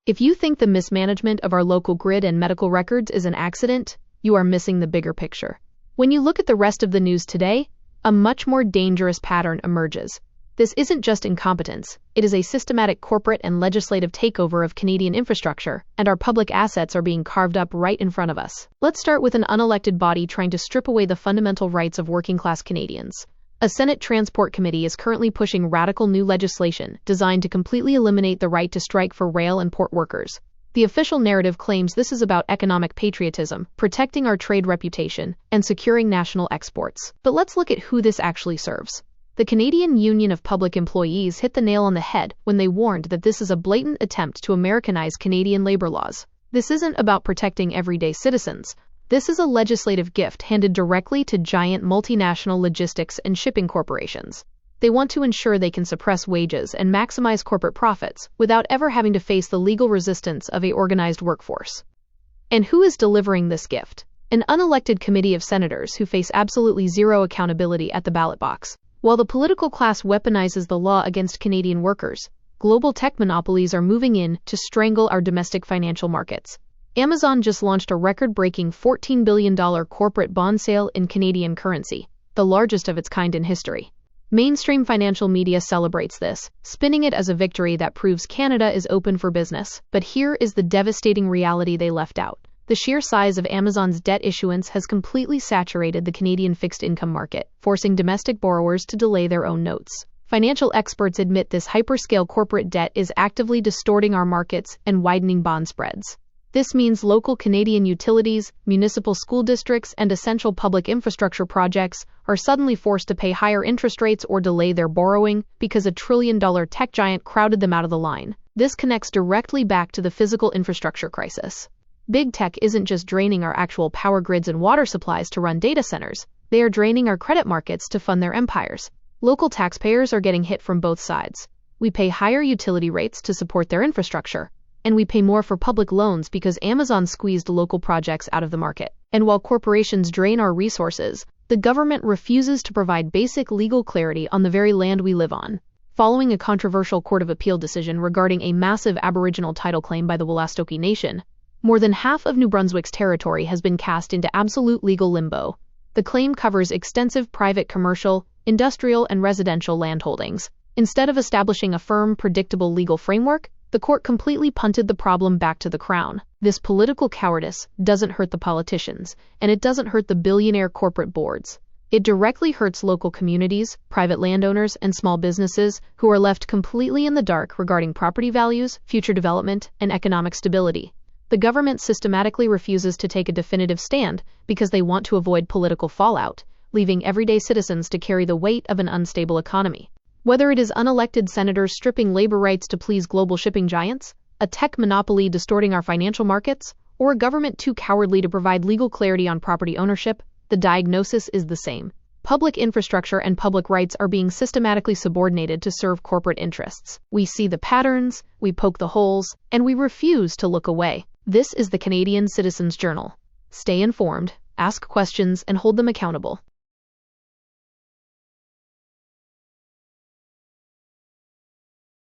If you think the mismanagement of our local grid and medical records is an accident, you are missing the bigger picture. When you look at the rest of the news today, a much more dangerous pattern emerges. This isn't just incompetence, it is a systematic corporate and legislative takeover of Canadian infrastructure, and our public assets are being carved up right in front of us. Let's start with an unelected body trying to strip away the fundamental rights of working-class Canadians. A Senate Transport Committee is currently pushing radical new legislation designed to completely eliminate the right to strike for rail and port workers. The official narrative claims this is about economic patriotism, protecting our trade reputation, and securing national exports. But let's look at who this actually serves. The Canadian Union of Public Employees hit the nail on the head when they warned that this is a blatant attempt to Americanize Canadian labor laws. This isn't about protecting everyday citizens. This is a legislative gift handed directly to giant multinational logistics and shipping corporations. They want to ensure they can suppress wages and maximize corporate profits without ever having to face the legal resistance of an organized workforce. And who is delivering this gift? An unelected committee of senators who face absolutely zero accountability at the ballot box. While the political class weaponizes the law against Canadian workers, global tech monopolies are moving in to strangle our domestic financial markets. Amazon just launched a record-breaking $14 billion corporate bond sale in Canadian currency, the largest of its kind in history. Mainstream financial media celebrates this, spinning it as a victory that proves Canada is open for business. But here is the devastating reality they left out. The sheer size of Amazon's debt issuance has completely saturated the Canadian fixed income market, forcing domestic borrowers to delay their own notes. Financial experts admit this hyperscale corporate debt is actively distorting our markets and widening bond spreads. This means local Canadian utilities, municipal school districts, and essential public infrastructure projects are suddenly forced to pay higher interest rates or delay their borrowing because a trillion-dollar tech giant crowded them out of the line. This connects directly back to the physical infrastructure crisis. Big tech isn't just draining our actual power grids and water supplies to run data centers, they are draining our credit markets to fund their empires. Local taxpayers are getting hit from both sides. We pay higher utility rates to support their infrastructure, and we pay more for public loans because Amazon squeezed local projects out of the market. And while corporations drain our resources, the government refuses to provide basic legal clarity on the very land we live on. Following a controversial Court of Appeal decision regarding a massive Aboriginal title claim by the Wolastoqey Nation, more than half of New Brunswick's territory has been cast into absolute legal limbo. The claim covers extensive private commercial, industrial, and residential landholdings. Instead of establishing a firm, predictable legal framework, the court completely punted the problem back to the Crown. This political cowardice doesn't hurt the politicians, and it doesn't hurt the billionaire corporate boards. It directly hurts local communities, private landowners, and small businesses who are left completely in the dark regarding property values, future development, and economic stability. The government systematically refuses to take a definitive stand because they want to avoid political fallout, leaving everyday citizens to carry the weight of an unstable economy. Whether it is unelected senators stripping labor rights to please global shipping giants, a tech monopoly distorting our financial markets, or a government too cowardly to provide legal clarity on property ownership, the diagnosis is the same. Public infrastructure and public rights are being systematically subordinated to serve corporate interests. We see the patterns, we poke the holes, and we refuse to look away. This is the Canadian Citizens Journal. Stay informed, ask questions, and hold them accountable.